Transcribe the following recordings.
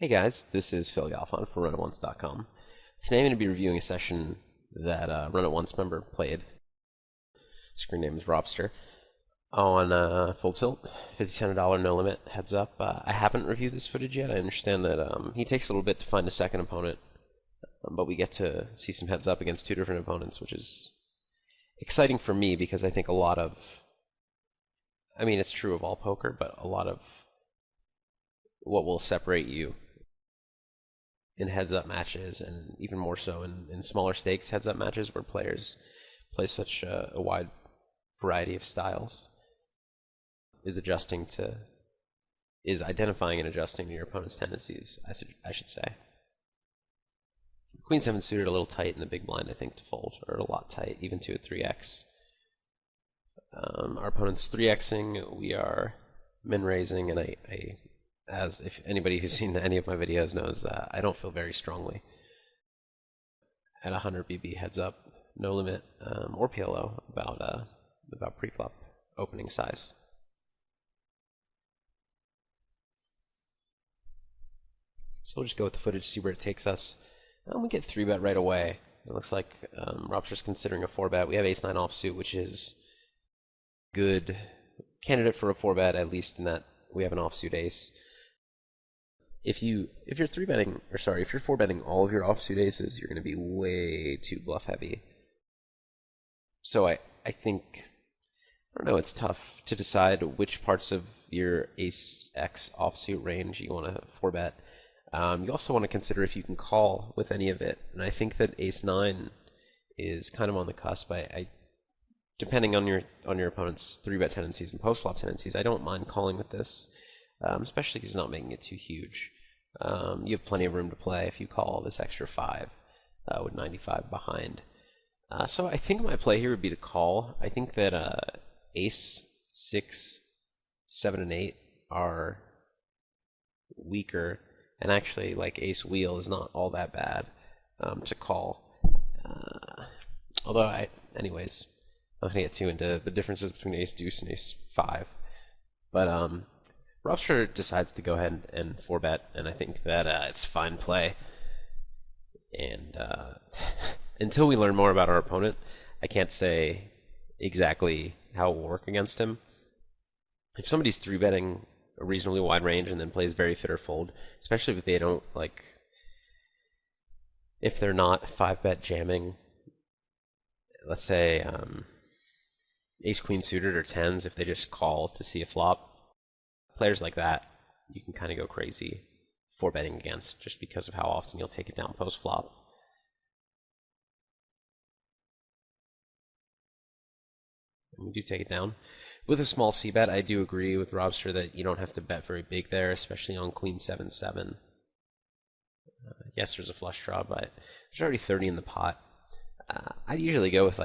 Hey guys, this is Phil Galfond from RunAtOnce.com. Today I'm going to be reviewing a session that a Run At Once member played. Screen name is Robster. On Full Tilt, $5,700 no limit, heads up. I haven't reviewed this footage yet. I understand that he takes a little bit to find a second opponent, but we get to see some heads up against two different opponents, which is exciting for me because I think it's true of all poker, but a lot of what will separate you in heads-up matches, and even more so in smaller stakes heads-up matches where players play such a wide variety of styles, is identifying and adjusting to your opponent's tendencies, I should say. Queen 7 suited a little tight in the big blind, I think, to fold, or a lot tight, even to a 3x. Our opponent's 3xing, we are min-raising, and as if anybody who's seen any of my videos knows, I don't feel very strongly at 100 BB heads up, no limit, or PLO about preflop opening size. So we'll just go with the footage, see where it takes us. We get 3-bet right away. It looks like Robster's considering a 4-bet. We have ace-9 offsuit, which is good candidate for a 4-bet, at least in that we have an offsuit ace. If you're 4-betting all of your offsuit aces, you're going to be way too bluff heavy. So I think, I don't know, it's tough to decide which parts of your ace-x offsuit range you want to 4-bet. You also want to consider if you can call with any of it, and I think that ace-9 is kind of on the cusp. Depending on your opponent's 3-bet tendencies and post-flop tendencies, I don't mind calling with this, especially because he's not making it too huge. You have plenty of room to play if you call this extra 5 with 95 behind. So I think my play here would be to call. I think that ace, 6, 7, and 8 are weaker, and actually, like, ace wheel is not all that bad to call. Anyways, I'm not going to get too into the differences between ace deuce and ace 5. But Robster decides to go ahead and 4-bet, and I think that it's fine play. And until we learn more about our opponent, I can't say exactly how it will work against him. If somebody's 3-betting a reasonably wide range and then plays very fit or fold, especially if they don't, if they're not 5-bet jamming, let's say ace-queen suited or 10s, if they just call to see a flop, players like that, you can kind of go crazy 4-betting against just because of how often you'll take it down post-flop. And we do take it down. With a small c-bet, I do agree with Robster that you don't have to bet very big there, especially on queen 7-7. Yes, there's a flush draw, but there's already 30 in the pot. I'd usually go with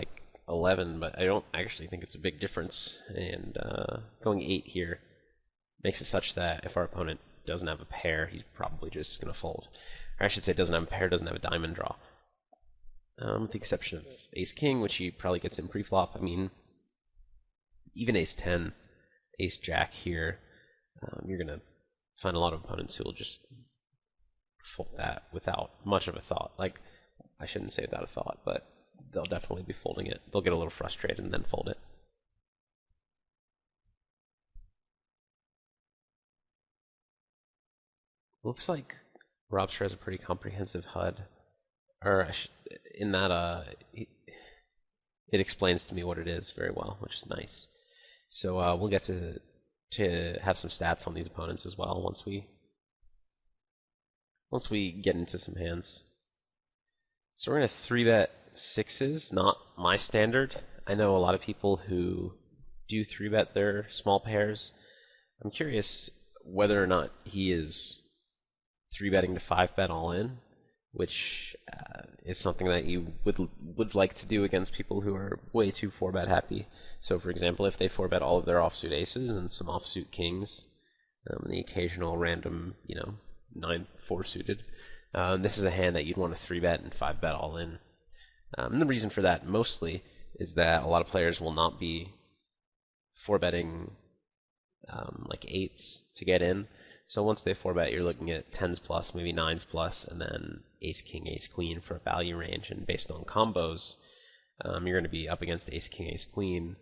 11, but I don't actually think it's a big difference. And going 8 here makes it such that if our opponent doesn't have a pair, he's probably just going to fold. Or I should say doesn't have a pair, doesn't have a diamond draw. With the exception of ace-king, which he probably gets in pre-flop. I mean, even ace-10, ace-jack here, you're going to find a lot of opponents who will just fold that without much of a thought. I shouldn't say without a thought, but they'll definitely be folding it. They'll get a little frustrated and then fold it. Looks like Robster has a pretty comprehensive HUD, in that it explains to me what it is very well, which is nice. So we'll get to have some stats on these opponents as well once we get into some hands. So we're going to 3-bet 6s, not my standard. I know a lot of people who do 3-bet their small pairs. I'm curious whether or not he is 3-betting to 5-bet all in, which is something that you would like to do against people who are way too 4-bet happy. So, for example, if they 4-bet all of their offsuit aces and some offsuit kings, and the occasional random, 9-4 suited, this is a hand that you'd want to 3-bet and 5-bet all in. And the reason for that mostly is that a lot of players will not be 4-betting like 8s to get in. So once they 4-bet, you're looking at 10s plus, maybe 9s plus, and then ace king, ace queen for a value range. And based on combos, you're going to be up against ace king, ace queen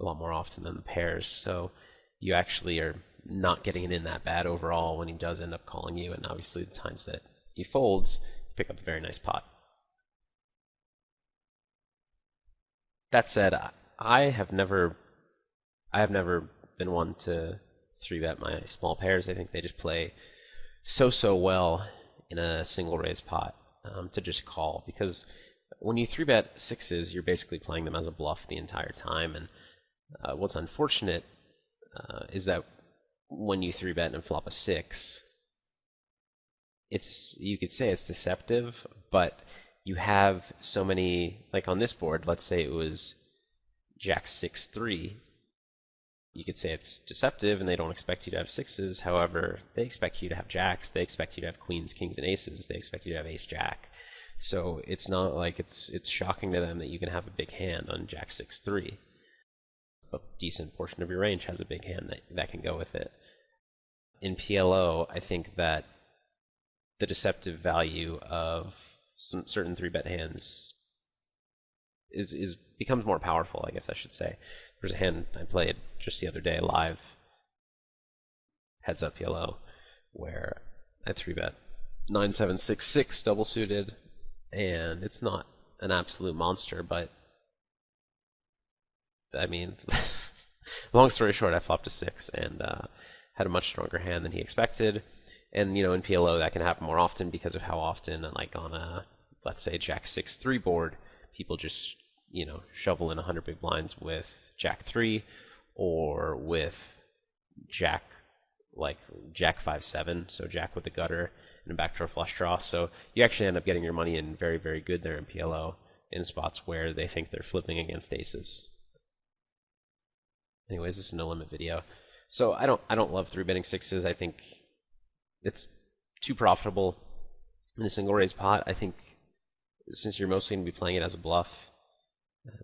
a lot more often than the pairs. So you actually are not getting it in that bad overall when he does end up calling you. And obviously, the times that he folds, you pick up a very nice pot. That said, I have never been one to 3-bet my small pairs. I think they just play so well in a single raise pot to just call, because when you 3-bet sixes, you're basically playing them as a bluff the entire time. And what's unfortunate is that when you 3-bet and flop a 6, you could say it's deceptive, but you have so many, like on this board, let's say it was Jack 6-3. You could say it's deceptive and they don't expect you to have sixes. However, they expect you to have jacks. They expect you to have queens, kings, and aces. They expect you to have ace jack. So it's not like it's shocking to them that you can have a big hand on Jack 6-3. A decent portion of your range has a big hand that can go with it. In PLO, I think that the deceptive value of some certain 3-bet hands becomes more powerful, I guess I should say. There's a hand I played just the other day live, heads up PLO, where I 3-bet 9-7-6-6 double suited, and it's not an absolute monster, but I mean, long story short, I flopped a 6 and had a much stronger hand than he expected. And in PLO that can happen more often because of how often, like on a, let's say, Jack 6-3 board, people just shovel in 100 big blinds with Jack 3 or with Jack 5-7, so Jack with the gutter and a backdoor flush draw. So you actually end up getting your money in very, very good there in PLO in spots where they think they're flipping against aces. Anyways, this is a no limit video. So I don't love 3-betting sixes. I think it's too profitable in a single raise pot. I think since you're mostly going to be playing it as a bluff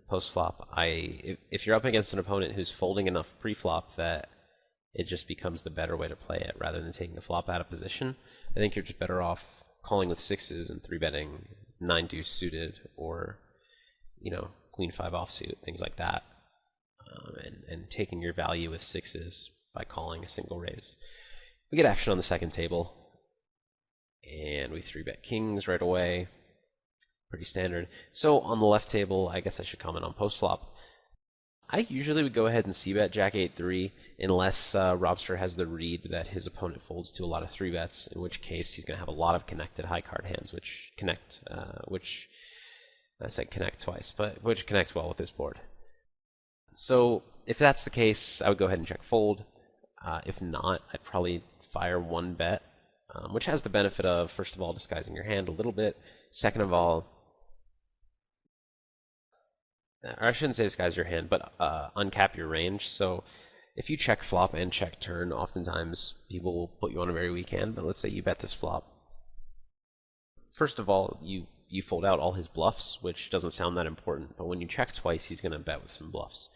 post flop, if you're up against an opponent who's folding enough pre-flop that it just becomes the better way to play it rather than taking the flop out of position, I think you're just better off calling with sixes and 3-betting 9-deuce suited or queen 5 offsuit, things like that, and taking your value with sixes by calling a single raise. We get action on the second table, and we 3-bet kings right away. Pretty standard. So on the left table, I guess I should comment on post-flop. I usually would go ahead and c-bet Jack 8-3 unless Robster has the read that his opponent folds to a lot of 3-bets, in which case he's going to have a lot of connected high card hands, which connect twice, but which connect well with this board. So if that's the case, I would go ahead and check fold. If not, I'd probably fire 1-bet, which has the benefit of, first of all, disguising your hand a little bit. Second of all, or I shouldn't say disguise your hand, but uncap your range. So if you check flop and check turn, oftentimes people will put you on a very weak hand, but let's say you bet this flop. First of all, you fold out all his bluffs, which doesn't sound that important, but when you check twice, he's going to bet with some bluffs.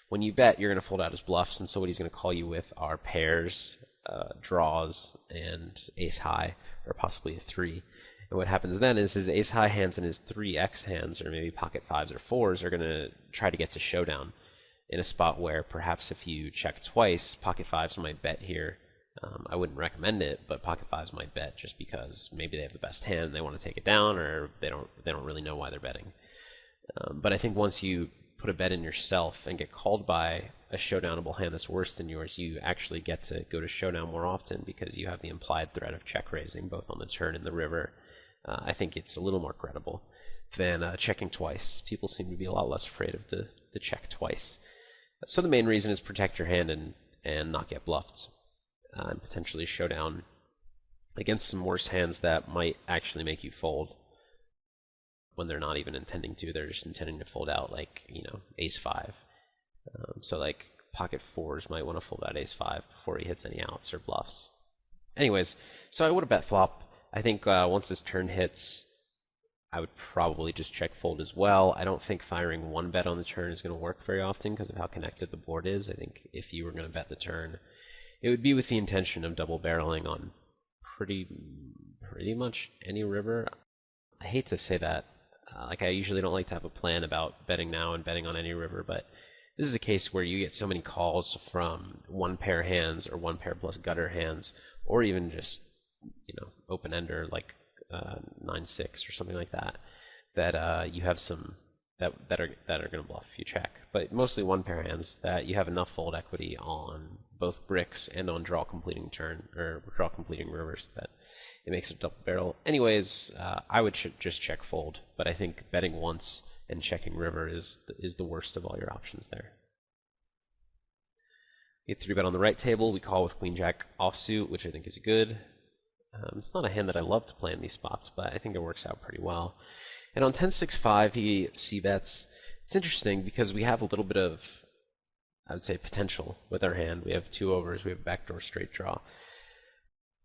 When you bet, you're going to fold out his bluffs, and so what he's going to call you with are pairs, draws, and ace high, or possibly a 3. And what happens then is his ace high hands and his 3x hands, or maybe pocket 5s or 4s, are going to try to get to showdown in a spot where perhaps if you check twice, pocket 5s might bet here. I wouldn't recommend it, but pocket 5s might bet just because maybe they have the best hand and they want to take it down, or they don't really know why they're betting. But I think once you put a bet in yourself and get called by a showdownable hand that's worse than yours, you actually get to go to showdown more often because you have the implied threat of check raising both on the turn and the river. I think it's a little more credible than checking twice. People seem to be a lot less afraid of the check twice. So the main reason is protect your hand and not get bluffed, and potentially showdown against some worse hands that might actually make you fold when they're not even intending to. They're just intending to fold out, like, ace 5. So like pocket 4s might want to fold out ace 5 before he hits any outs or bluffs. Anyways, so I would have bet flop. I think once this turn hits, I would probably just check fold as well. I don't think firing 1-bet on the turn is going to work very often because of how connected the board is. I think if you were going to bet the turn, It would be with the intention of double barreling on pretty pretty much any river. I hate to say that. Like I usually don't like to have a plan about betting now and betting on any river, but this is a case where you get so many calls from one pair hands or one pair plus gutter hands, or even just open ender like 9-6 or something like that. That you have some that are going to bluff if you check, but mostly one pair hands that you have enough fold equity on both bricks and on draw completing turn or draw completing rivers that it makes a double barrel. Anyways, I would just check fold, but I think betting once and checking river is the worst of all your options there. We get 3-bet on the right table. We call with queen jack offsuit, which I think is good. It's not a hand that I love to play in these spots, but I think it works out pretty well. And on 10-6-5, he c-bets. It's interesting because we have a little bit of, I would say, potential with our hand. We have 2 overs. We have backdoor straight draw.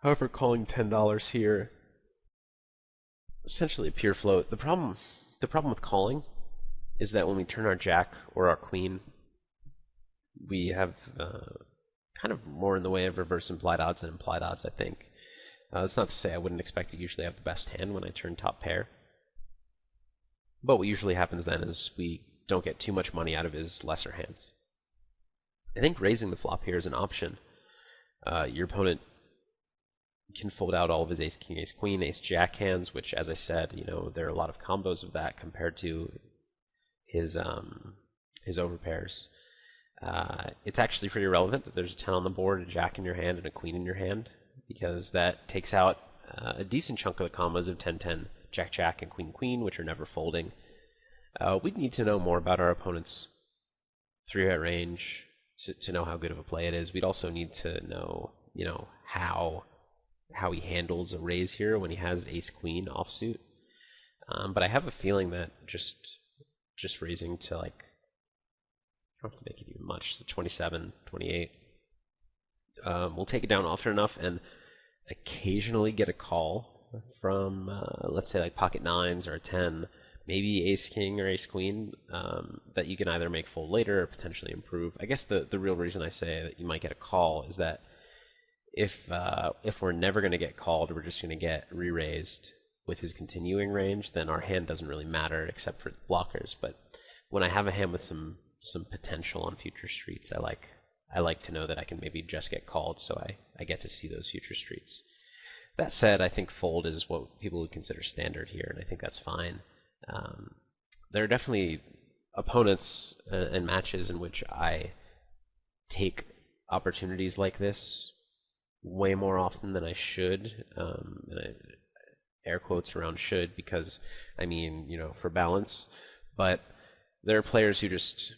However, calling $10 here, essentially a pure float. The problem with calling is that when we turn our jack or our queen, we have kind of more in the way of reverse implied odds than implied odds, I think. That's not to say I wouldn't expect to usually have the best hand when I turn top pair. But what usually happens then is we don't get too much money out of his lesser hands. I think raising the flop here is an option. Your opponent can fold out all of his ace, king, ace, queen, ace, jack hands, which, as I said, there are a lot of combos of that compared to his overpairs. It's actually pretty relevant that there's a 10 on the board, a jack in your hand, and a queen in your hand, because that takes out a decent chunk of the combos of 10-10, jack-jack, and queen-queen, which are never folding. We'd need to know more about our opponent's 3-bet range to know how good of a play it is. We'd also need to know, how he handles a raise here when he has ace-queen offsuit. But I have a feeling that just raising to, like, I don't have to make it even much, so 27, 28. We'll take it down often enough and occasionally get a call from, let's say, like pocket nines or a 10, maybe ace king or ace queen, that you can either make fold later or potentially improve. I guess the real reason I say that you might get a call is that if we're never going to get called, we're just going to get re-raised with his continuing range, then our hand doesn't really matter except for blockers. But when I have a hand with some potential on future streets, I like to know that I can maybe just get called, so I get to see those future streets. That said, I think fold is what people would consider standard here, and I think that's fine. There are definitely opponents and matches in which I take opportunities like this way more often than I should, and air quotes around should, because, I mean, for balance, but there are players who just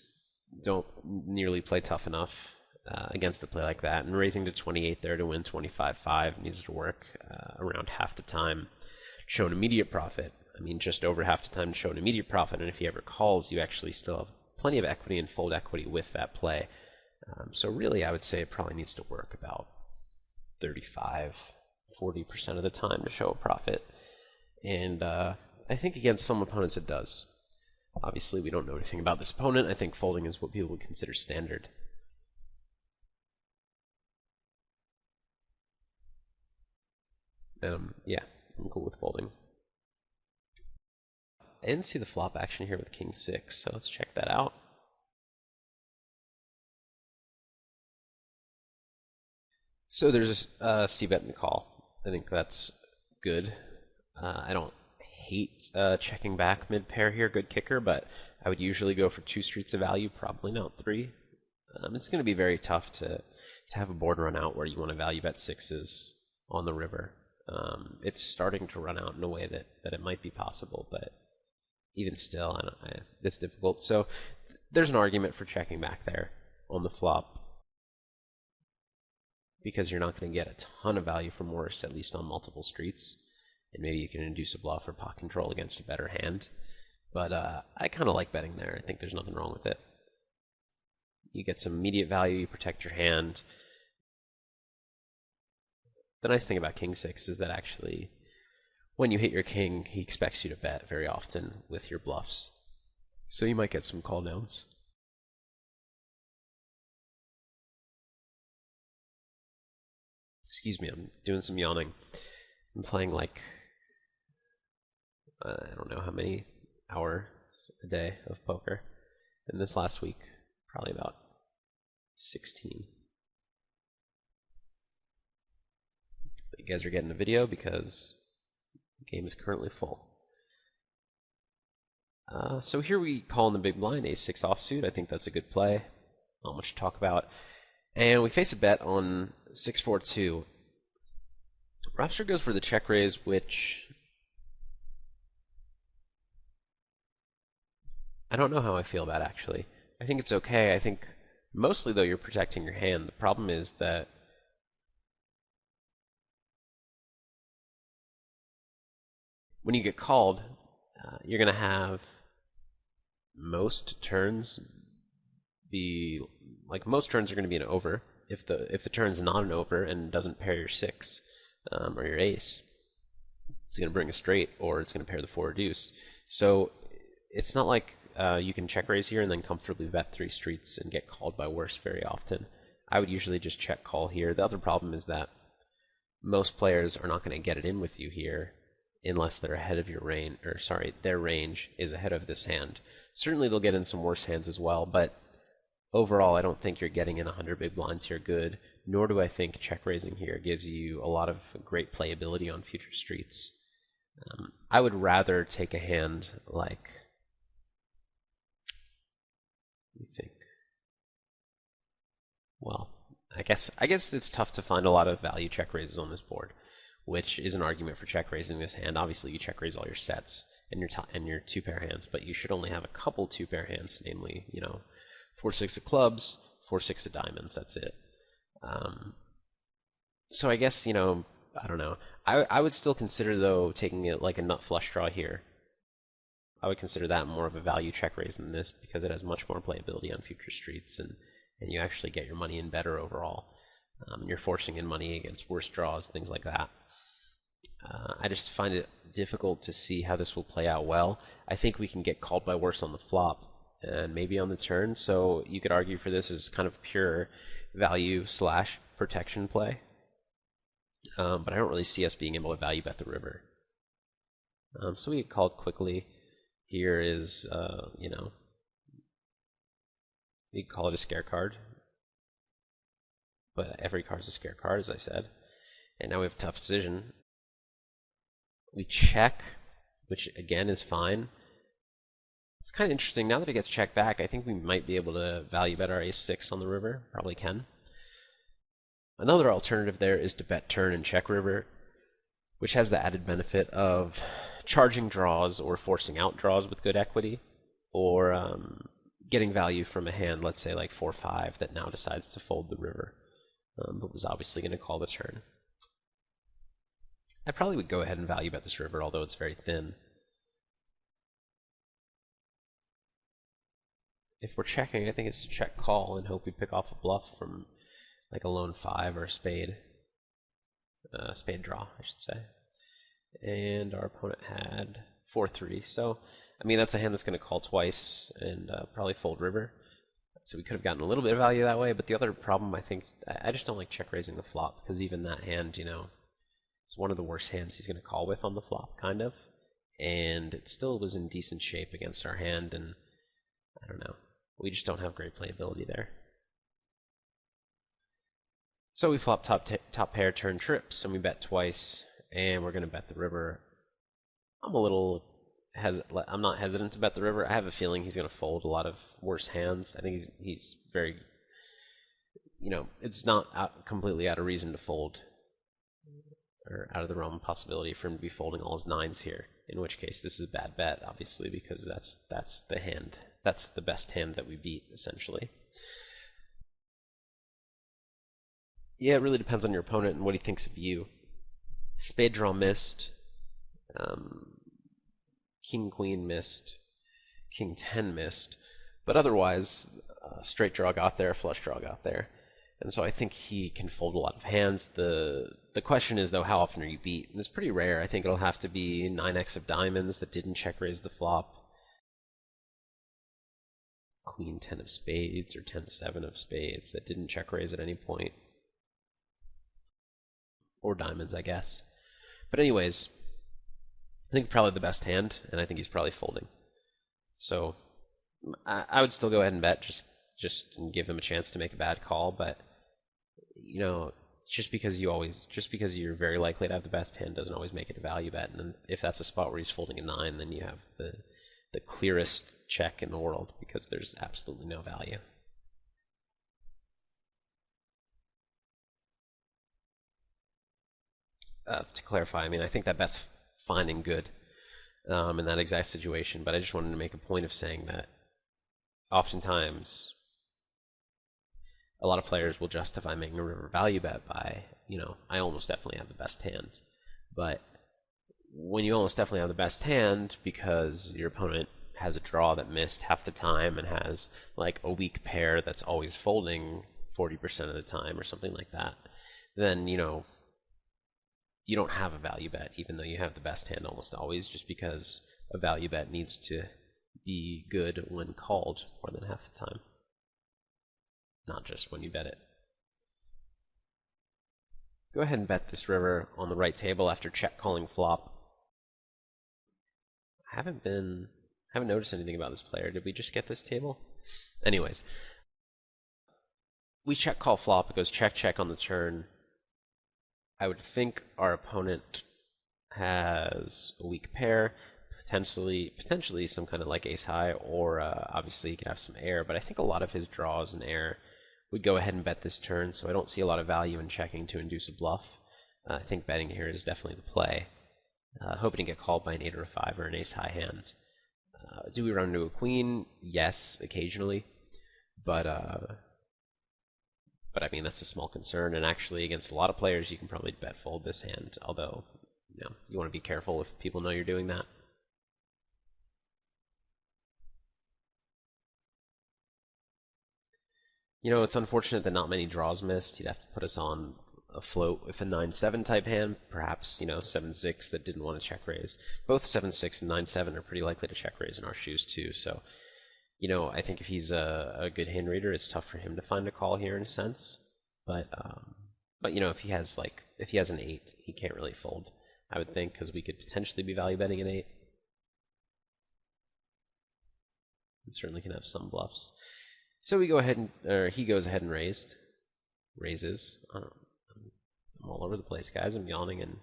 don't nearly play tough enough against a play like that, and raising to 28 there to win 25-5 needs to work around half the time. Show an immediate profit. I mean, just over half the time to show an immediate profit, and if he ever calls, you actually still have plenty of equity and fold equity with that play. So really, I would say it probably needs to work about 35-40% of the time to show a profit. And I think against some opponents it does. Obviously, we don't know anything about this opponent. I think folding is what people would consider standard. Yeah, I'm cool with folding. I didn't see the flop action here with king 6, so let's check that out. So there's a c-bet and call. I think that's good. I don't hate checking back mid-pair here, good kicker, but I would usually go for 2 streets of value, probably not 3. It's going to be very tough to have a board run out where you want to value bet 6s on the river. It's starting to run out in a way that it might be possible, but even still, it's difficult. So there's an argument for checking back there on the flop, because you're not going to get a ton of value from worse, at least on multiple streets, and maybe you can induce a bluff or pot control against a better hand. But I kind of like betting there. I think there's nothing wrong with it. You get some immediate value, you protect your hand. The nice thing about king 6 is that actually, when you hit your king, he expects you to bet very often with your bluffs. So you might get some call downs. Excuse me, I'm doing some yawning. I'm playing like, I don't know how many hours a day of poker. And this last week, probably about 16. But you guys are getting a video because the game is currently full. So here we call in the big blind, ace-6 offsuit. I think that's a good play. Not much to talk about. And we face a bet on 6-4-2. Rapster goes for the check raise, which I don't know how I feel about, actually. I think it's okay. I think mostly, though, you're protecting your hand. The problem is that when you get called, you're going to have most turns be like most turns are going to be an over. If the turn's not an over and doesn't pair your 6 or your ace, it's going to bring a straight or it's going to pair the 4 or deuce. So it's not like you can check raise here and then comfortably bet 3 streets and get called by worse very often. I would usually just check call here. The other problem is that most players are not going to get it in with you here unless they're ahead of your range, or sorry, their range is ahead of this hand. Certainly they'll get in some worse hands as well, but overall I don't think you're getting in 100 big blinds here good, nor do I think check raising here gives you a lot of great playability on future streets. I would rather take a hand like, let me think. Well, I guess it's tough to find a lot of value check raises on this board, which is an argument for check raising this hand. Obviously, you check raise all your sets and your 2-pair hands, but you should only have a couple 2-pair hands, namely, 4-6 of clubs, 4-6 of diamonds. That's it. So I guess I don't know. I would still consider, though, taking it like a nut flush draw here. I would consider that more of a value check raise than this because it has much more playability on future streets and you actually get your money in better overall. You're forcing in money against worse draws, things like that. I just find it difficult to see how this will play out well. I think we can get called by worse on the flop and maybe on the turn, so you could argue for this as kind of pure value / protection play. But I don't really see us being able to value bet the river. So we get called quickly. Here is, we call it a scare card. But every card is a scare card, as I said. And now we have a tough decision. We check, which again is fine. It's kind of interesting. Now that it gets checked back, I think we might be able to value bet our ace-6 on the river. Probably can. Another alternative there is to bet turn and check river, which has the added benefit of charging draws or forcing out draws with good equity, or getting value from a hand, let's say like 4-5, that now decides to fold the river, but was obviously going to call the turn. I probably would go ahead and value bet this river, although it's very thin. If we're checking, I think it's to check call and hope we pick off a bluff from like a lone 5 or a spade. Spade draw, I should say. And our opponent had 4-3, so I mean that's a hand that's going to call twice and probably fold river. So we could have gotten a little bit of value that way, but the other problem, I think, I just don't like check raising the flop, because even that hand, it's one of the worst hands he's going to call with on the flop, kind of. And it still was in decent shape against our hand, and I don't know. We just don't have great playability there. So we flop top pair, turn trips, and we bet twice, and we're going to bet the river. I'm not hesitant to bet the river. I have a feeling he's going to fold a lot of worse hands. I think he's very, it's not completely out of reason to fold, or out of the realm of possibility for him to be folding all his 9s here. In which case, this is a bad bet, obviously, because that's the hand. That's the best hand that we beat, essentially. Yeah, it really depends on your opponent and what he thinks of you. Spade draw missed. King Queen missed. King 10 missed. But otherwise, straight draw got there, flush draw got there. And so I think he can fold a lot of hands. The question is, though, how often are you beat? And it's pretty rare. I think it'll have to be 9x of diamonds that didn't check raise the flop. Queen 10 of spades or 10-7 of spades that didn't check raise at any point. or diamonds, I guess. But anyways, I think probably the best hand, and I think he's probably folding. So I would still go ahead and bet, just give him a chance to make a bad call. But just because you're very likely to have the best hand doesn't always make it a value bet. And if that's a spot where he's folding a 9, then you have the clearest check in the world because there's absolutely no value. To clarify, I mean, I think that bet's fine and good in that exact situation, but I just wanted to make a point of saying that oftentimes a lot of players will justify making a river value bet by, I almost definitely have the best hand. But when you almost definitely have the best hand because your opponent has a draw that missed half the time and has like a weak pair that's always folding 40% of the time or something like that, then, you don't have a value bet, even though you have the best hand almost always, just because a value bet needs to be good when called more than half the time, not just when you bet it. Go ahead and bet this river on the right table after check calling flop. I haven't noticed anything about this player. Did we just get this table? Anyways, we check call flop. It goes check check on the turn. I would think our opponent has a weak pair, potentially some kind of like ace high, or obviously he could have some air, but I think a lot of his draws and air would go ahead and bet this turn, so I don't see a lot of value in checking to induce a bluff. I think betting here is definitely the play. Hoping to get called by an 8 or a 5 or an ace high hand. Do we run into a queen? Yes, occasionally, but I mean, that's a small concern, and actually against a lot of players you can probably bet fold this hand, although you want to be careful if people know you're doing that. It's unfortunate that not many draws missed. He'd have to put us on a float with a 9-7 type hand, perhaps 7-6 that didn't want to check raise. Both 7-6 and 9-7 are pretty likely to check raise in our shoes too, so I think if he's a good hand reader, it's tough for him to find a call here in a sense. But if he has an 8, he can't really fold, I would think, because we could potentially be value betting an 8. We certainly can have some bluffs. So he goes ahead and raises. I'm all over the place, guys. I'm yawning and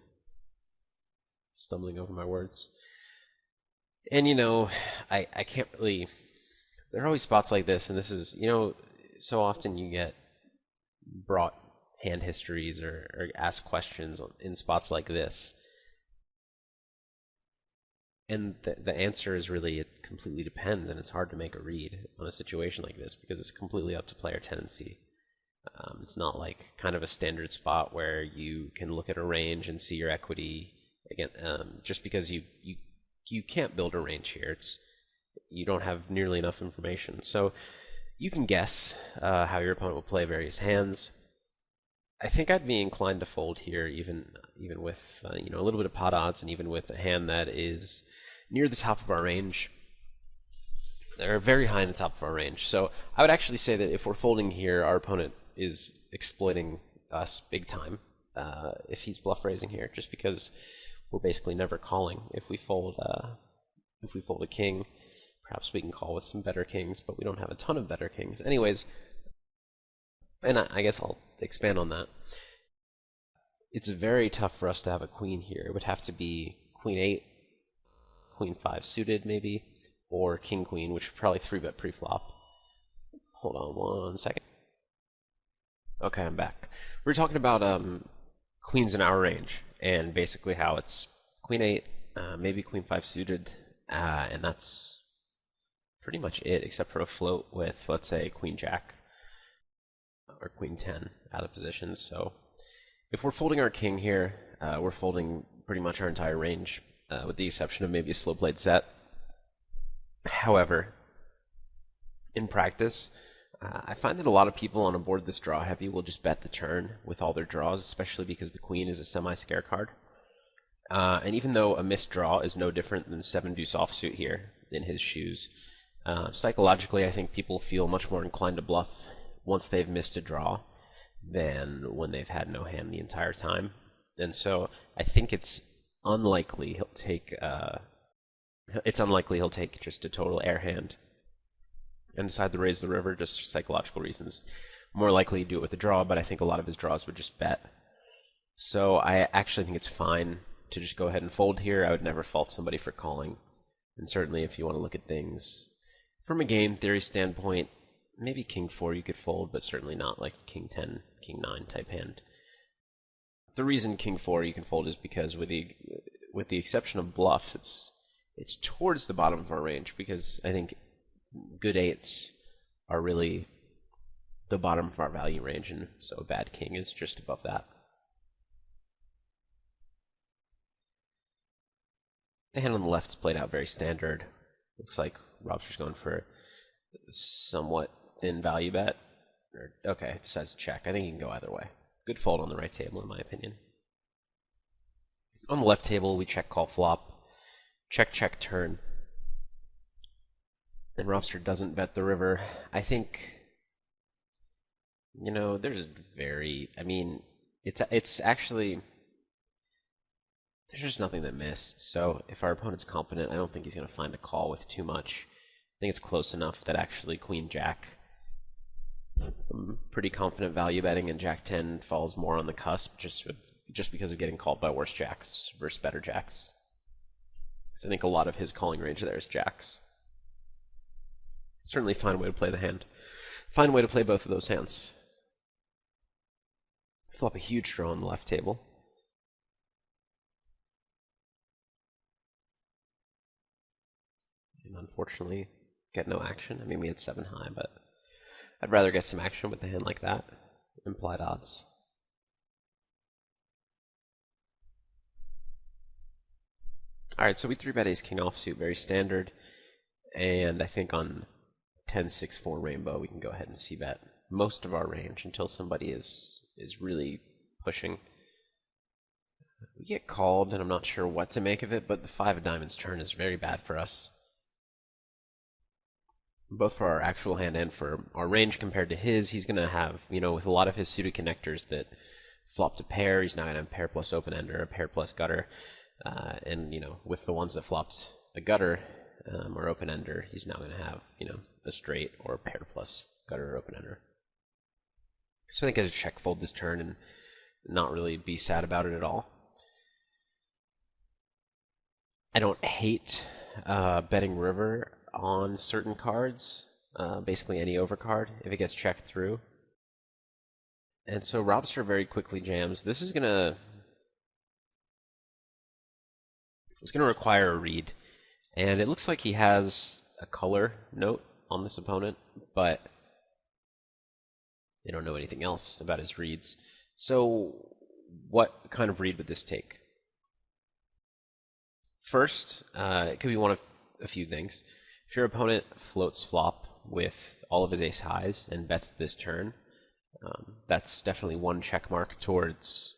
stumbling over my words. And I can't really. There are always spots like this, and this is, so often you get brought hand histories or asked questions in spots like this. And the answer is really, it completely depends, and it's hard to make a read on a situation like this because it's completely up to player tendency. It's not like kind of a standard spot where you can look at a range and see your equity. Again, just because you can't build a range here. You don't have nearly enough information. So you can guess how your opponent will play various hands. I think I'd be inclined to fold here, even with a little bit of pot odds, and even with a hand that is near the top of our range. They're very high in the top of our range. So I would actually say that if we're folding here, our opponent is exploiting us big time if he's bluff raising here, just because we're basically never calling. If we fold a king, perhaps we can call with some better kings, but we don't have a ton of better kings. Anyways, and I guess I'll expand on that. It's very tough for us to have a queen here. It would have to be queen 8, queen 5 suited maybe, or king queen, which would probably 3-bet pre-flop. Hold on one second. Okay, I'm back. We were talking about queens in our range, and basically how it's queen 8, maybe queen 5 suited, and that's pretty much it, except for a float with, let's say, queen jack or queen 10 out of position. So if we're folding our king here, we're folding pretty much our entire range, with the exception of maybe a slow played set. However, in practice, I find that a lot of people on a board this draw heavy will just bet the turn with all their draws, especially because the queen is a semi-scare card. And even though a missed draw is no different than 7 deuce offsuit here in his shoes, psychologically I think people feel much more inclined to bluff once they've missed a draw than when they've had no hand the entire time. And so I think unlikely he'll take it's unlikely he'll take just a total air hand and decide to raise the river just for psychological reasons. More likely to do it with a draw, but I think a lot of his draws would just bet. So I actually think it's fine to just go ahead and fold here. I would never fault somebody for calling. And certainly if you want to look at things from a game theory standpoint, maybe king 4 you could fold, but certainly not like king 10, king 9 type hand. The reason king 4 you can fold is because with the exception of bluffs, it's towards the bottom of our range, because I think good 8s are really the bottom of our value range, and so a bad king is just above that. The hand on the left's played out very standard. Looks like Robster's going for a somewhat thin value bet. Okay, decides to check. I think you can go either way. Good fold on the right table, in my opinion. On the left table, we check call flop. Check, check, turn. And Robster doesn't bet the river. I think, there's it's actually, there's just nothing that missed. So if our opponent's competent, I don't think he's going to find a call with too much. I think it's close enough that actually Queen Jack, I'm pretty confident value betting, and Jack 10 falls more on the cusp just because of getting called by worse jacks versus better jacks. So I think a lot of his calling range there is jacks. Certainly fine way to play the hand. Fine way to play both of those hands. Flop a huge draw on the left table. And unfortunately, get no action. I mean, we had 7 high, but I'd rather get some action with a hand like that. Implied odds. Alright, so we 3-bet ace king offsuit, very standard. And I think on 10-6-4 rainbow, we can go ahead and c-bet most of our range until somebody is really pushing. We get called, and I'm not sure what to make of it, but the 5 of diamonds turn is very bad for us. Both for our actual hand and for our range compared to his. He's going to have, with a lot of his suited connectors that flopped a pair, he's now going to have pair plus open-ender, a pair plus gutter. And, with the ones that flopped a gutter or open-ender, he's now going to have, a straight or a pair plus gutter or open-ender. So I think I should check fold this turn and not really be sad about it at all. I don't hate betting river on certain cards, basically any overcard, if it gets checked through. And so Robster very quickly jams. This is gonna require a read, and it looks like he has a color note on this opponent, but they don't know anything else about his reads. So what kind of read would this take? First, it could be one of a few things. If your opponent floats flop with all of his ace highs and bets this turn, that's definitely one check mark towards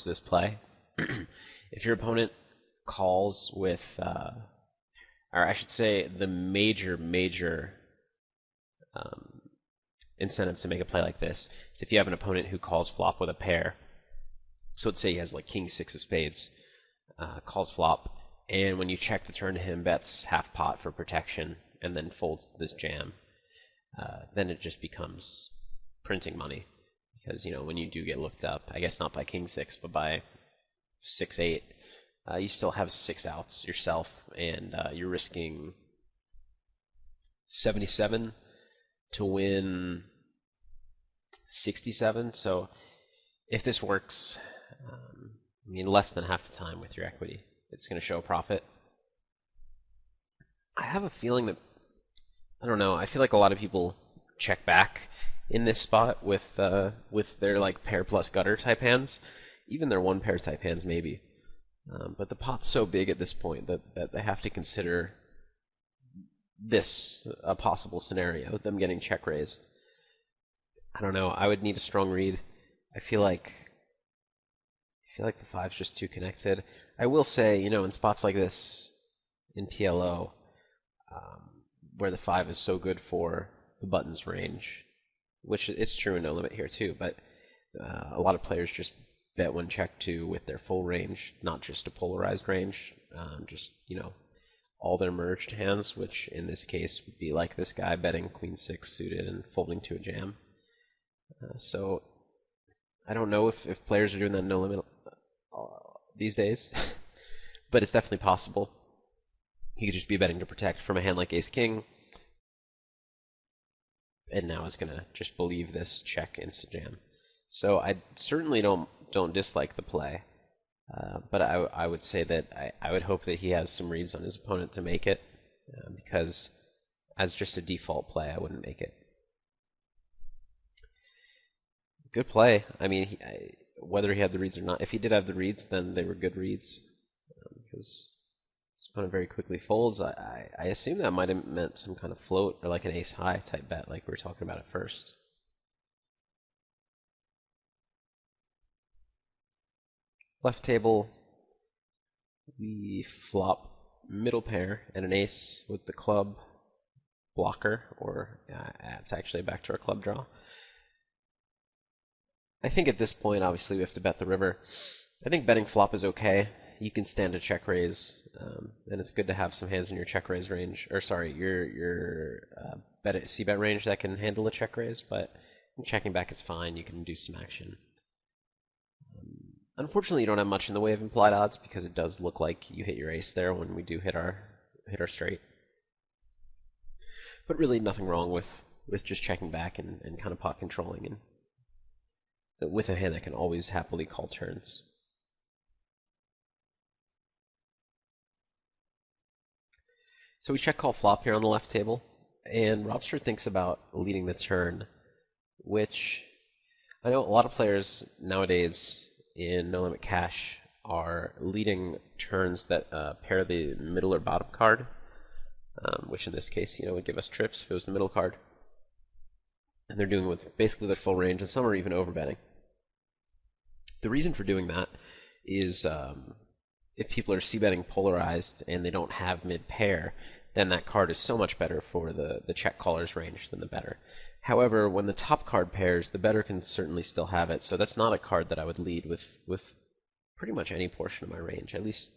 this play. If your opponent calls with, or I should say, the major incentive to make a play like this is if you have an opponent who calls flop with a pair. So let's say he has like king 6 of spades, calls flop, and when you check the turn to him, bets half pot for protection, and then folds this jam. Then it just becomes printing money, because when you do get looked up, I guess not by king 6, but by 6-8, you still have 6 outs yourself, and you're risking 77 to win 67. So if this works, less than half the time with your equity, it's going to show a profit. I have a feeling that, I don't know, I feel like a lot of people check back in this spot with their like pair plus gutter type hands, even their one pair type hands maybe. But the pot's so big at this point that they have to consider this a possible scenario, them getting check raised. I don't know, I would need a strong read. I feel like the 5's just too connected. I will say, in spots like this in PLO, where the 5 is so good for the buttons range, which it's true in No Limit here too, but a lot of players just bet one check two with their full range, not just a polarized range, just, all their merged hands, which in this case would be like this guy betting queen six suited and folding to a jam. So I don't know if players are doing that no limit these days, but it's definitely possible. He could just be betting to protect from a hand like ace king, and now is going to just believe this check insta jam. So I certainly don't dislike the play, but I would say that I would hope that he has some reads on his opponent to make it, because as just a default play, I wouldn't make it. Good play. I mean, whether he had the reads or not, if he did have the reads, then they were good reads, because his opponent very quickly folds. I assume that might have meant some kind of float or like an ace high type bet, like we were talking about at first. Left table, we flop middle pair and an ace with the club blocker, or it's actually a backdoor club draw. I think at this point, obviously, we have to bet the river. I think betting flop is okay. You can stand a check raise, and it's good to have some hands in your check raise range, or sorry, your c bet range that can handle a check raise. But checking back is fine. You can do some action. Unfortunately, you don't have much in the way of implied odds because it does look like you hit your ace there when we do hit our straight. But really, nothing wrong with just checking back and kind of pot controlling and with a hand that can always happily call turns. So we check call flop here on the left table, and Robster thinks about leading the turn, which I know a lot of players nowadays in No Limit Cash are leading turns that pair the middle or bottom card, which in this case, would give us trips if it was the middle card. And they're doing it with basically their full range, and some are even overbetting. The reason for doing that is if people are c-betting polarized and they don't have mid-pair, then that card is so much better for the check caller's range than the better. However, when the top card pairs, the better can certainly still have it, so that's not a card that I would lead with pretty much any portion of my range, at least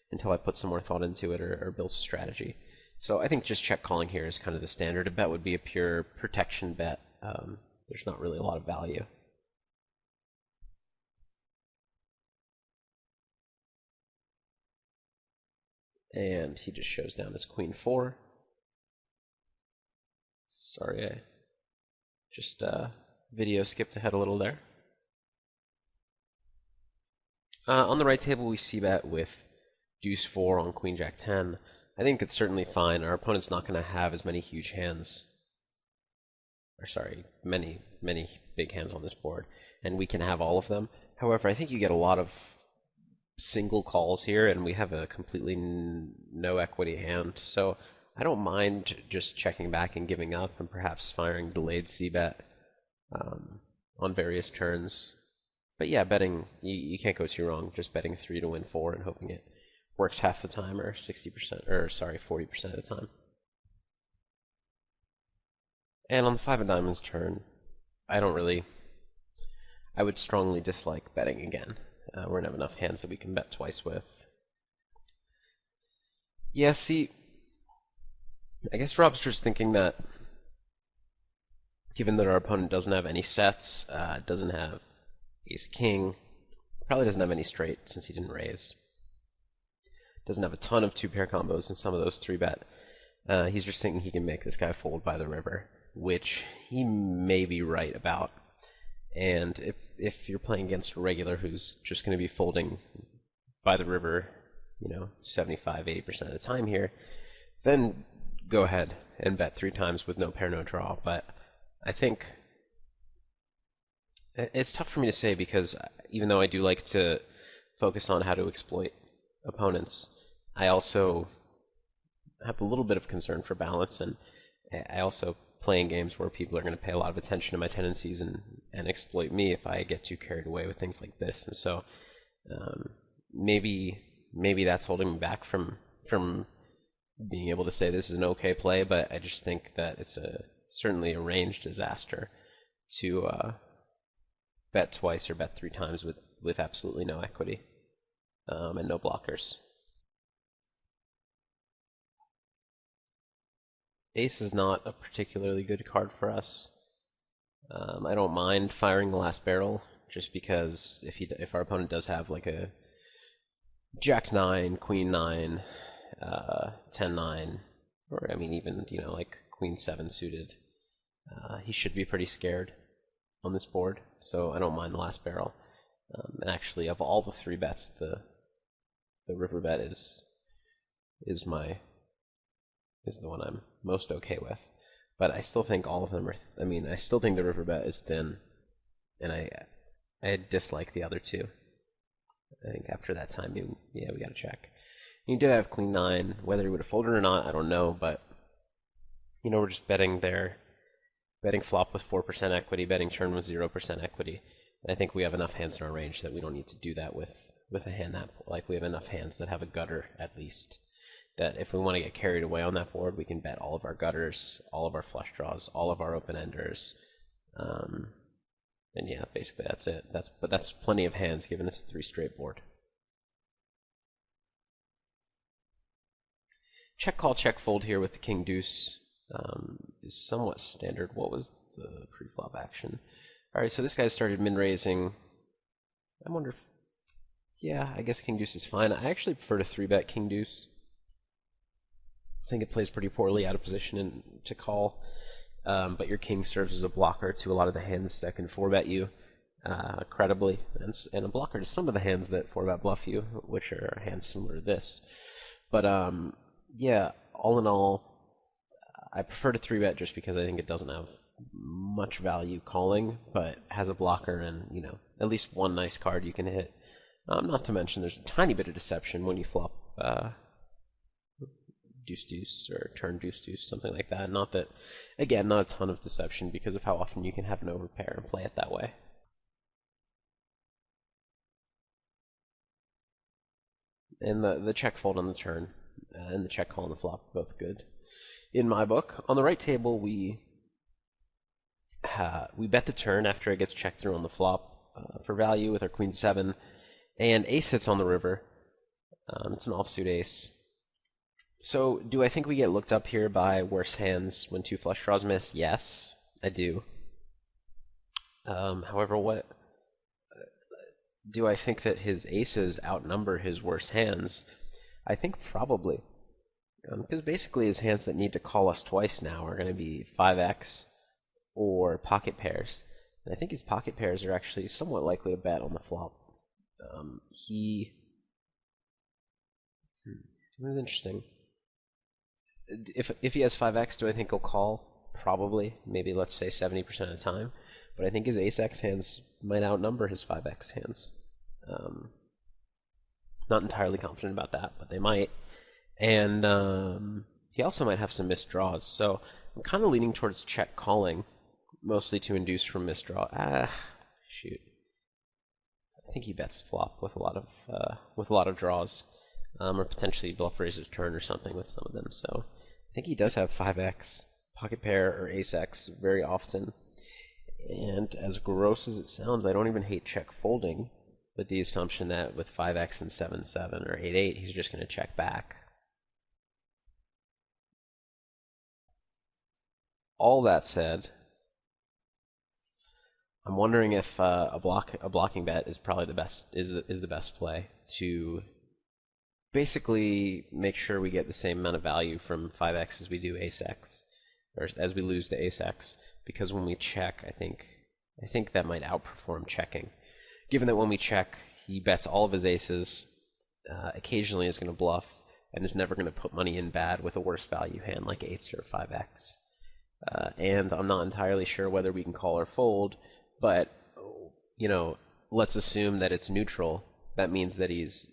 until I put some more thought into it or built a strategy. So I think just check calling here is kind of the standard. A bet would be a pure protection bet. There's not really a lot of value. And he just shows down his queen 4. Sorry, I just video skipped ahead a little there. On the right table, we see bet with deuce 4 on queen jack 10. I think it's certainly fine. Our opponent's not going to have as many huge hands, or sorry, many big hands on this board, and we can have all of them. However, I think you get a lot of single calls here, and we have a completely no equity hand. So I don't mind just checking back and giving up, and perhaps firing delayed c-bet on various turns. But yeah, betting, you can't go too wrong. Just betting 3 to win 4 and hoping it works half the time, or 60%, or sorry, 40% of the time. And on the 5 of diamonds turn, I would strongly dislike betting again. We're going to have enough hands that we can bet twice with. Yeah, see, I guess Robster's thinking that given that our opponent doesn't have any sets, doesn't have ace-king, probably doesn't have any straight since he didn't raise, doesn't have a ton of two-pair combos in some of those 3-bet, he's just thinking he can make this guy fold by the river, which he may be right about. And if you're playing against a regular who's just going to be folding by the river, 75-80% of the time here, then go ahead and bet 3 times with no pair, no draw. But I think it's tough for me to say because even though I do like to focus on how to exploit opponents, I also have a little bit of concern for balance, and I also playing games where people are going to pay a lot of attention to my tendencies and exploit me if I get too carried away with things like this. And so maybe that's holding me back from being able to say this is an okay play, but I just think that it's certainly a range disaster to bet twice or bet 3 times with with absolutely no equity and no blockers. Ace is not a particularly good card for us. I don't mind firing the last barrel, just because if our opponent does have like a Jack 9, Queen 9, 10 9, or I mean even like Queen 7 suited, he should be pretty scared on this board. So I don't mind the last barrel. And actually, of all the 3 bets, the river bet is the one I'm most okay with. But I still think all of them are. I still think the river bet is thin, and I dislike the other 2. I think after that time, we got to check. He did have Queen 9. Whether he would have folded or not, I don't know. But we're just betting there, betting flop with 4% equity, betting turn with 0% equity. And I think we have enough hands in our range that we don't need to do that with a hand that we have enough hands that have a gutter at least. That if we want to get carried away on that board, we can bet all of our gutters, all of our flush draws, all of our open-enders. And yeah, basically that's it. That's plenty of hands given us a 3 straight board. Check call, check fold here with the king deuce is somewhat standard. What was the pre-flop action? Alright, so this guy started min-raising. I wonder if... Yeah, I guess king deuce is fine. I actually prefer to 3-bet king deuce. I think it plays pretty poorly out of position to call, but your king serves as a blocker to a lot of the hands that can 4-bet you credibly, and a blocker to some of the hands that 4-bet bluff you, which are hands similar to this. But yeah, all in all, I prefer to 3-bet just because I think it doesn't have much value calling, but has a blocker and at least one nice card you can hit. Not to mention there's a tiny bit of deception when you flop deuce-deuce or turn deuce-deuce, something like that. Not that, again, not a ton of deception because of how often you can have no repair and play it that way. And the check fold on the turn and the check call on the flop are both good in my book. On the right table, we bet the turn after it gets checked through on the flop for value with our queen 7, and ace hits on the river. It's an offsuit ace. So, do I think we get looked up here by worse hands when 2 flush draws miss? Yes, I do. However, what do I think that his aces outnumber his worse hands? I think probably. Because basically his hands that need to call us twice now are going to be 5x or pocket pairs. And I think his pocket pairs are actually somewhat likely to bet on the flop. This is interesting. If he has 5x, do I think he'll call? Probably. Maybe, let's say, 70% of the time. But I think his ace-x hands might outnumber his 5x hands. Not entirely confident about that, but they might. And he also might have some missed draws. So I'm kind of leaning towards check calling, mostly to induce from missed draw. Shoot. I think he bets flop with a lot of draws. Or potentially bluff raises turn or something with some of them. So I think he does have 5x, pocket pair, or ace-x very often. And as gross as it sounds, I don't even hate check folding, with the assumption that with 5x and 7-7 or 8-8, he's just going to check back. All that said, I'm wondering if a blocking bet is probably the best play to basically make sure we get the same amount of value from 5x as we do ace-x, or as we lose to ace-x, because when we check, I think that might outperform checking. Given that when we check, he bets all of his aces, occasionally is going to bluff, and is never going to put money in bad with a worse value hand like 8s or 5x. And I'm not entirely sure whether we can call or fold, but let's assume that it's neutral. That means that he's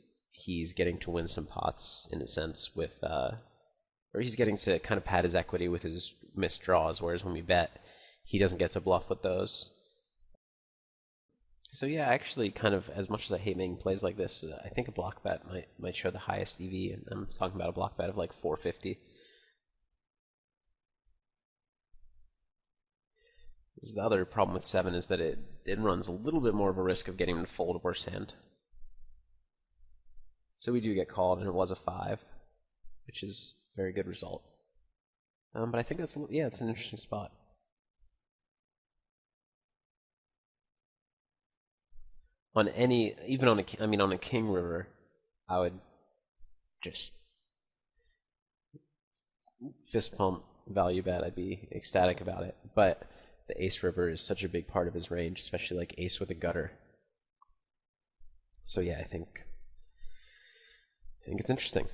getting to win some pots in a sense with, or he's getting to kind of pad his equity with his missed draws, whereas when we bet, he doesn't get to bluff with those. So yeah, actually, kind of as much as I hate making plays like this, I think a block bet might show the highest EV, and I'm talking about a block bet of like 450. This is the other problem with 7 is that it it runs a little bit more of a risk of getting him to fold a worse hand. So we do get called, and it was a 5, which is a very good result. But I think it's an interesting spot. On any, even on a king river, I would just fist pump value bet. I'd be ecstatic about it. But the ace river is such a big part of his range, especially like ace with a gutter. So yeah, I think it's interesting.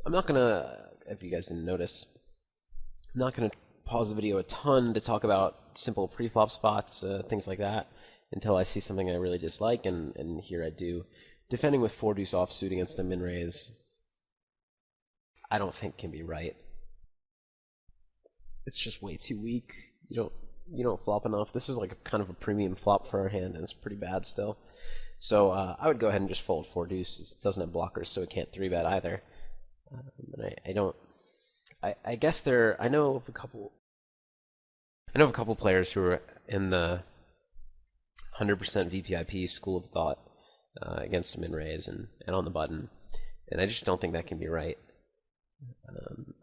I'm not gonna, if you guys didn't notice, I'm not gonna pause the video a ton to talk about simple pre-flop spots, things like that, until I see something I really dislike, and here I do. Defending with 4-deuce offsuit against a min-raise, I don't think can be right. It's just way too weak. You don't flop enough. This is like a kind of a premium flop for our hand, and it's pretty bad still. So I would go ahead and just fold 4-deuce. It doesn't have blockers, so it can't 3-bet either. And I guess I know of a couple players who are in the 100% VPIP school of thought against a min-raise and on the button, and I just don't think that can be right.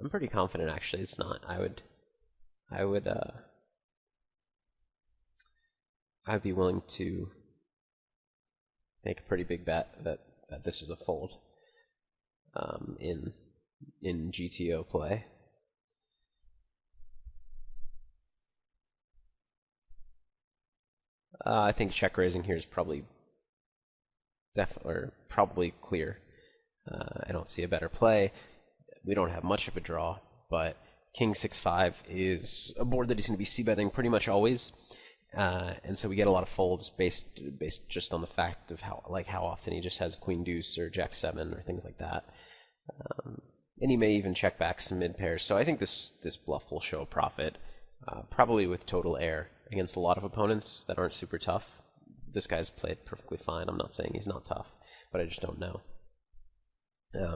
I'm pretty confident actually it's not. I'd be willing to make a pretty big bet that this is a fold in GTO play. I think check raising here is probably clear. I don't see a better play. We don't have much of a draw, but King 6-5 is a board that he's going to be c-betting pretty much always, and so we get a lot of folds based just on the fact of how often he just has Queen Deuce or Jack 7 or things like that, and he may even check back some mid pairs. So I think this bluff will show a profit, probably with total air against a lot of opponents that aren't super tough. This guy's played perfectly fine. I'm not saying he's not tough, but I just don't know.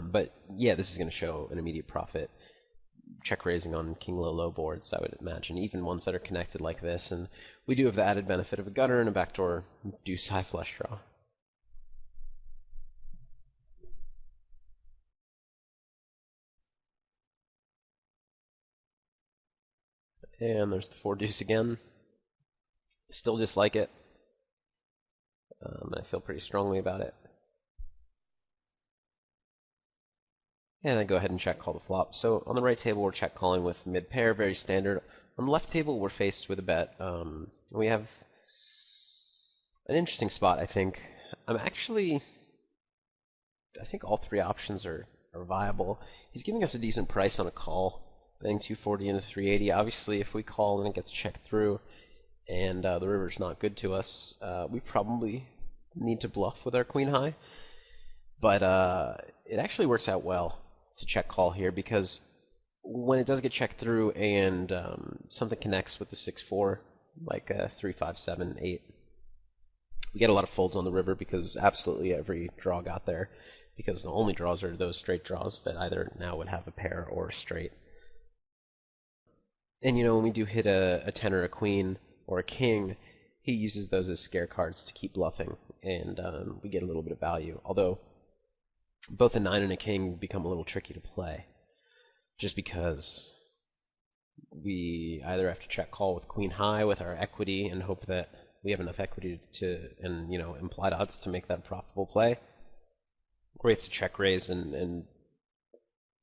But yeah, this is going to show an immediate profit. Check raising on king low boards, I would imagine, even ones that are connected like this, and we do have the added benefit of a gutter and a backdoor deuce high flush draw. And there's the 4-deuce again. Still dislike it. I feel pretty strongly about it. And I go ahead and check call the flop. So on the right table, we're check calling with mid pair, very standard. On the left table, we're faced with a bet. We have an interesting spot, I think. I think all 3 options are viable. He's giving us a decent price on a call, betting 240 into 380. Obviously, if we call and it gets checked through, and the river's not good to us, we probably need to bluff with our queen high. But it actually works out well to check call here, because when it does get checked through and something connects with the 6-4, like 3, 5, 7, 8, we get a lot of folds on the river because absolutely every draw got there, because the only draws are those straight draws that either now would have a pair or a straight. And when we do hit a 10 or a queen or a king, he uses those as scare cards to keep bluffing, and we get a little bit of value. Although both a 9 and a king become a little tricky to play, just because we either have to check call with queen high with our equity and hope that we have enough equity and implied odds to make that a profitable play, or we have to check raise and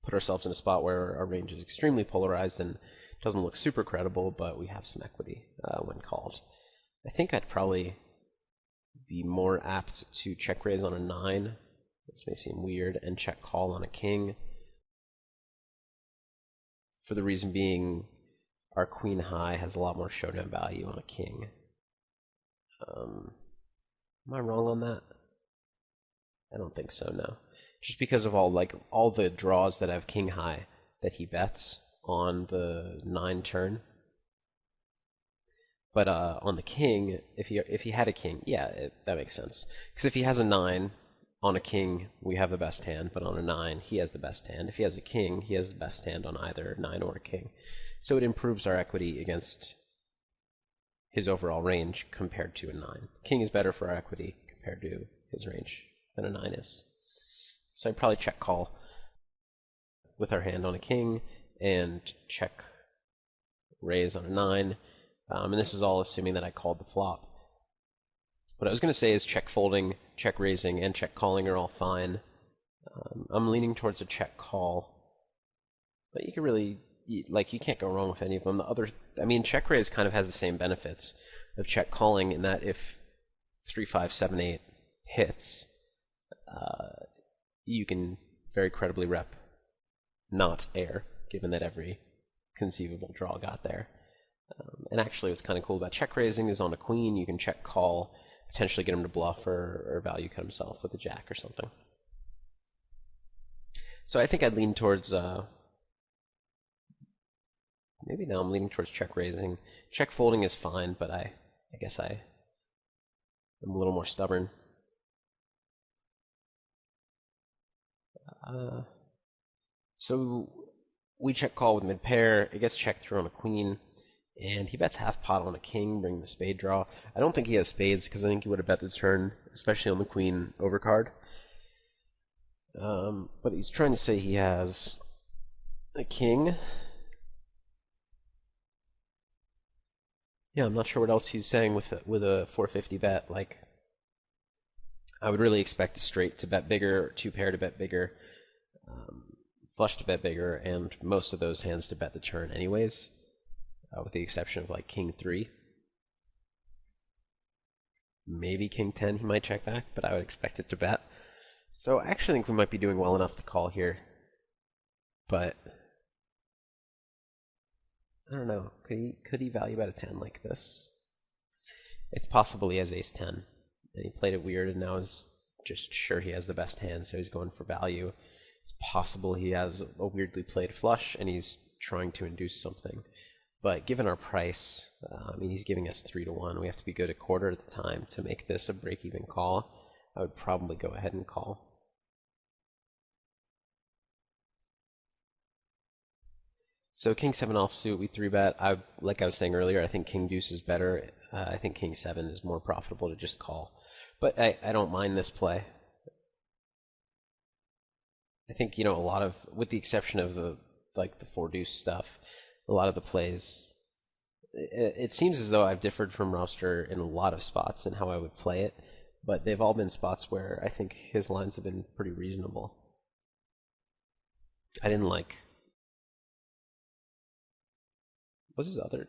put ourselves in a spot where our range is extremely polarized and doesn't look super credible, but we have some equity when called. I think I'd probably be more apt to check raise on a 9. This may seem weird, and check call on a king, for the reason being our queen high has a lot more showdown value on a king. Am I wrong on that? I don't think so, no. Just because of all the draws that have king high that he bets on the 9 turn. But on the king, if he had a king, yeah, that makes sense. Because if he has a 9 on a king, we have the best hand, but on a 9, he has the best hand. If he has a king, he has the best hand on either 9 or a king. So it improves our equity against his overall range compared to a 9. King is better for our equity compared to his range than a 9 is. So I'd probably check call with our hand on a king and check raise on a 9. And this is all assuming that I called the flop. What I was going to say is check folding, check raising, and check calling are all fine. I'm leaning towards a check call, but you can really, like, you can't go wrong with any of them. Check raise kind of has the same benefits of check calling in that if 3, 5, 7, 8 hits, you can very credibly rep not air, given that every conceivable draw got there. And actually what's kind of cool about check raising is on a queen, you can check call, potentially get him to bluff or value cut himself with a jack or something. So I think I'd lean towards, maybe now I'm leaning towards check raising. Check folding is fine, but I guess I'm a little more stubborn. So we check call with mid pair. It gets checked through on a queen, and he bets half pot on a king, bringing the spade draw. I don't think he has spades because I think he would have bet the turn, especially on the queen overcard. But he's trying to say he has a king. Yeah, I'm not sure what else he's saying with a 450 bet. Like, I would really expect a straight to bet bigger, two pair to bet bigger, flush to bet bigger, and most of those hands to bet the turn anyways, with the exception of like king 3. Maybe king 10 he might check back, but I would expect it to bet. So I actually think we might be doing well enough to call here, but I don't know. Could he value bet a 10 like this? It's possible he has ace 10, and he played it weird, and now is just sure he has the best hand, so he's going for value. It's possible he has a weirdly played flush, and he's trying to induce something. But given our price, he's giving us 3-1. We have to be good a quarter at the time to make this a break-even call. I would probably go ahead and call. So king 7 offsuit, we 3-bet. Like I was saying earlier, I think king deuce is better. I think king 7 is more profitable to just call. But I don't mind this play. I think, a lot of, with the exception of the 4 deuce stuff, a lot of the plays, it seems as though I've differed from Roster in a lot of spots in how I would play it, but they've all been spots where I think his lines have been pretty reasonable. I didn't like... What's his other...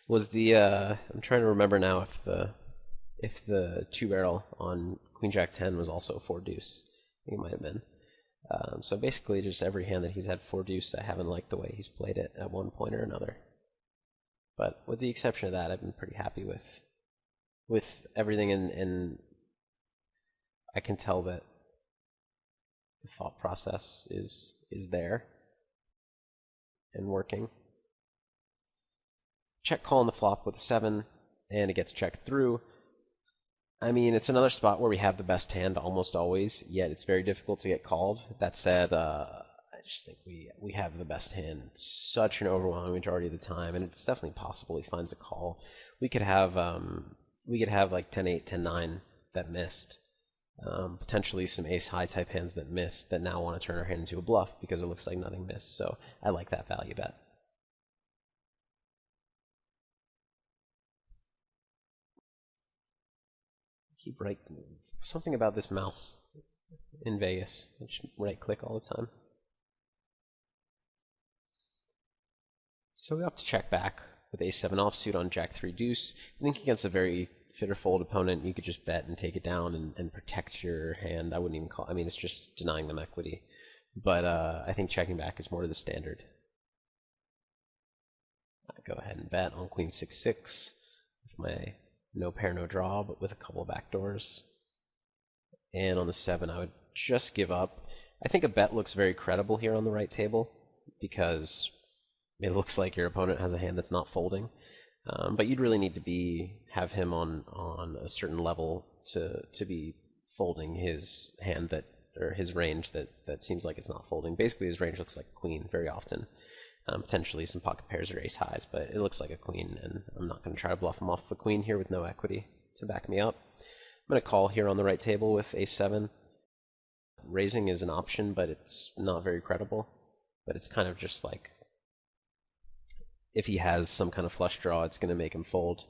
was the... I'm trying to remember now if the 2-barrel on Queen Jack 10 was also 4 deuce. I think it might have been. So basically just every hand that he's had 4 deuce, I haven't liked the way he's played it at one point or another. But with the exception of that, I've been pretty happy with everything, and I can tell that the thought process is there and working. Check call on the flop with a 7, and it gets checked through. It's another spot where we have the best hand almost always, yet it's very difficult to get called. That said, I just think we have the best hand such an overwhelming majority of the time, and it's definitely possible he finds a call. We could have like 10-8, 10-9 that missed, potentially some ace-high type hands that missed that now want to turn our hand into a bluff because it looks like nothing missed. So I like that value bet. Keep right. Something about this mouse in Vegas. I just right click all the time. So we have to check back with ace-7 offsuit on jack 3 deuce. I think against a very fit or fold opponent, you could just bet and take it down and protect your hand. I wouldn't even call. It's just denying them equity. But I think checking back is more to the standard. I go ahead and bet on queen 6-6 with my no pair, no draw, but with a couple of backdoors. And on the 7, I would just give up. I think a bet looks very credible here on the right table because it looks like your opponent has a hand that's not folding. But you'd really need to have him on a certain level to be folding his hand or his range that seems like it's not folding. Basically, his range looks like queen very often. Potentially some pocket pairs or ace highs, but it looks like a queen, and I'm not going to try to bluff him off the queen here with no equity to back me up. I'm going to call here on the right table with ace 7. Raising is an option, but it's not very credible. But it's kind of just like, if he has some kind of flush draw, it's going to make him fold.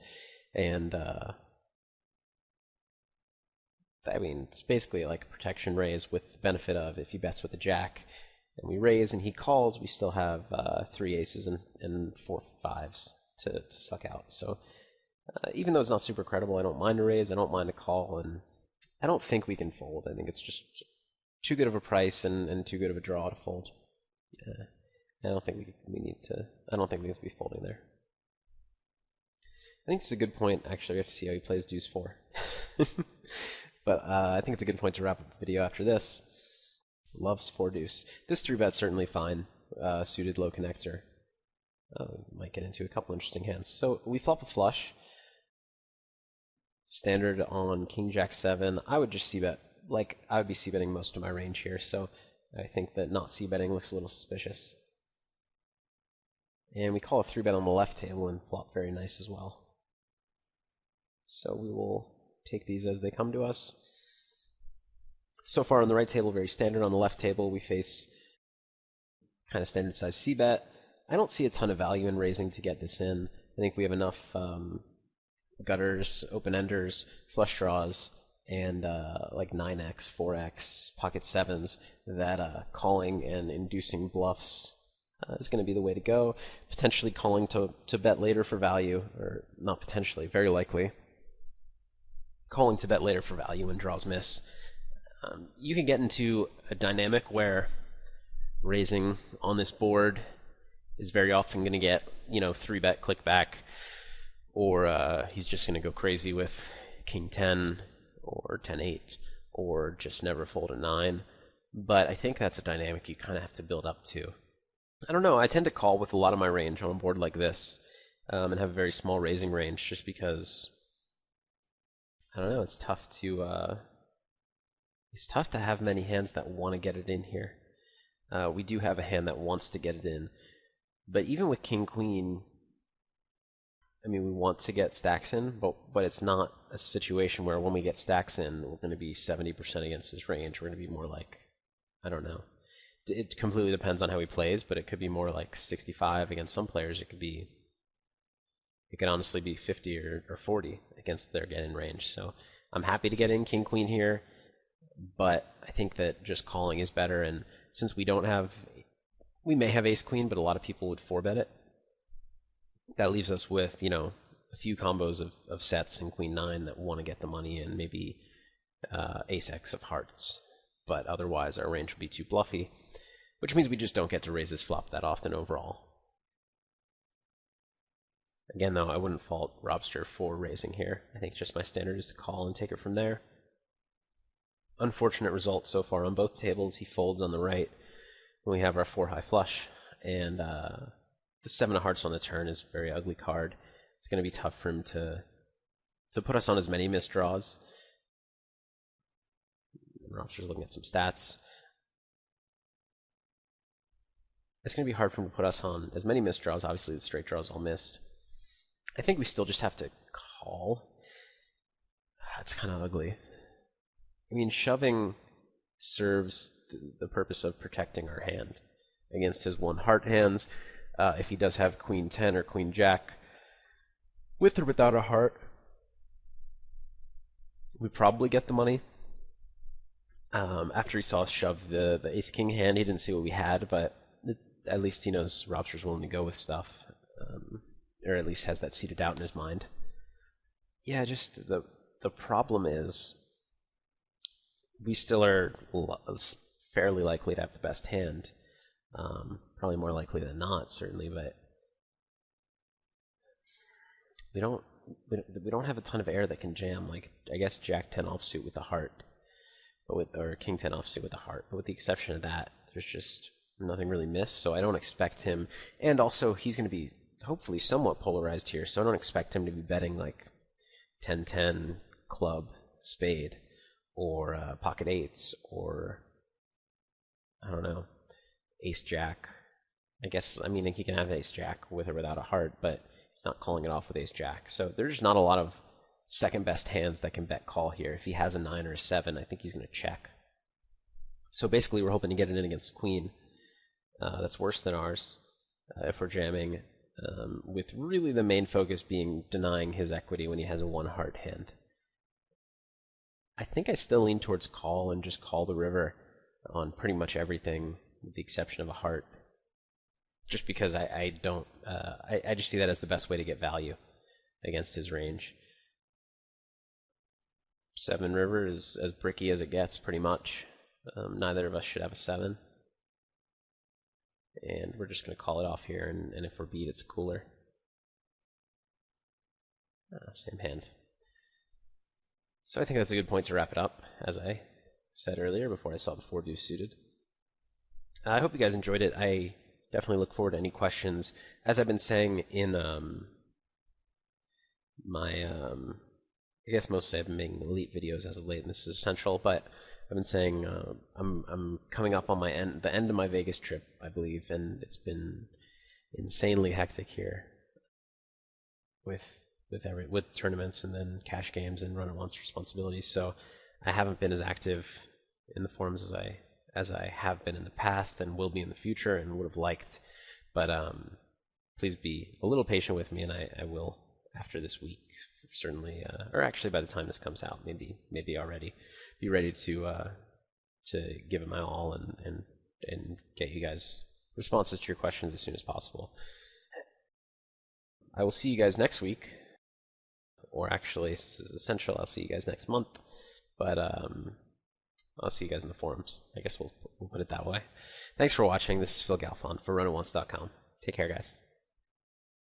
And, I mean, it's basically like a protection raise with the benefit of, if he bets with a jack, and we raise and he calls, we still have 3 aces and 4 5s to suck out. So even though it's not super credible, I don't mind a raise, I don't mind a call, and I don't think we can fold. I think it's just too good of a price and too good of a draw to fold. I don't think we need to. I don't think we have to be folding there. I think it's a good point. Actually, we have to see how he plays deuce 4. But I think it's a good point to wrap up the video after this. Loves 4 deuce. This 3-bet's certainly fine. Suited low connector. We might get into a couple interesting hands. So we flop a flush. Standard on king jack 7. I would just c-bet. Like, I would be c-betting most of my range here, so I think that not c-betting looks a little suspicious. And we call a 3-bet on the left table and flop very nice as well. So we will take these as they come to us. So far on the right table, very standard. On the left table, we face kind of standard size c-bet. I don't see a ton of value in raising to get this in. I think we have enough gutters, open-enders, flush draws, and like 9x, 4x, pocket 7s that calling and inducing bluffs is going to be the way to go. Potentially calling to bet later for value, or not potentially, very likely. Calling to bet later for value when draws miss. You can get into a dynamic where raising on this board is very often going to get, 3-bet click back, or he's just going to go crazy with king 10 or 10-8, or just never fold a 9. But I think that's a dynamic you kind of have to build up to. I don't know, I tend to call with a lot of my range on a board like this, and have a very small raising range, just because, I don't know, it's tough to have many hands that want to get it in here. We do have a hand that wants to get it in, but even with king queen, I mean, we want to get stacks in, but it's not a situation where when we get stacks in, we're going to be 70% against his range. We're going to be more like, I don't know. It completely depends on how he plays, but it could be more like 65 against some players. It could honestly be 50 or 40 against their get-in range. So I'm happy to get in king queen here, but I think that just calling is better. And since we may have ace queen, but a lot of people would 4-bet it. That leaves us with, a few combos of sets in queen 9 that want to get the money in, maybe ace x of hearts. But otherwise our range would be too bluffy, which means we just don't get to raise his flop that often overall. Again, though, I wouldn't fault Robster for raising here. I think just my standard is to call and take it from there. Unfortunate result so far on both tables. He folds on the right when we have our 4 high flush, and the 7 of hearts on the turn is a very ugly card. It's going to be tough for him to put us on as many missed draws. Robster's looking at some stats. It's going to be hard for him to put us on as many missed draws. Obviously, the straight draws all missed. I think we still just have to call. That's kind of ugly. I mean, shoving serves the purpose of protecting our hand against his 1 heart hands. If he does have queen 10 or queen jack, with or without a heart, we probably get the money. After he saw us shove the ace-king hand, he didn't see what we had, but at least he knows Robster's willing to go with stuff, or at least has that seed of doubt in his mind. Yeah, just the problem is we still are fairly likely to have the best hand. Probably more likely than not, certainly, but we don't have a ton of air that can jam. Like, I guess Jack 10 offsuit with the heart, or King 10 offsuit with the heart. But with the exception of that, there's just nothing really missed. So I don't expect him. And also, he's going to be hopefully somewhat polarized here. So I don't expect him to be betting like 10-10 club spade, or pocket eights, or I don't know, ace jack, I guess, I mean, he can have ace-jack with or without a heart, but he's not calling it off with ace-jack. So there's not a lot of second-best hands that can bet call here. If he has a 9 or a 7, I think he's going to check. So basically, we're hoping to get it in against queen. That's worse than ours if we're jamming, with really the main focus being denying his equity when he has a 1-heart hand. I think I still lean towards call and just call the river on pretty much everything with the exception of a heart. Just because I don't, I just see that as the best way to get value against his range. 7 river is as bricky as it gets, pretty much. Neither of us should have a 7. And we're just going to call it off here, and if we're beat, it's cooler. Same hand. So I think that's a good point to wrap it up, as I said earlier before I saw the 4 deuce suited. I hope you guys enjoyed it. I definitely look forward to any questions. As I've been saying in my, I guess mostly I've been making elite videos as of late, and this is essential, but I've been saying I'm coming up on the end of my Vegas trip, I believe, and it's been insanely hectic here with tournaments and then cash games and run-at-once responsibilities. So I haven't been as active in the forums as I have been in the past and will be in the future and would have liked. But please be a little patient with me, and I will after this week certainly, or actually by the time this comes out, maybe already be ready to give it my all and get you guys responses to your questions as soon as possible. I will see you guys next week, or actually, this is essential, I'll see you guys next month, but I'll see you guys in the forums. I guess we'll put it that way. Thanks for watching. This is Phil Galfond for RunItOnce.com. Take care, guys.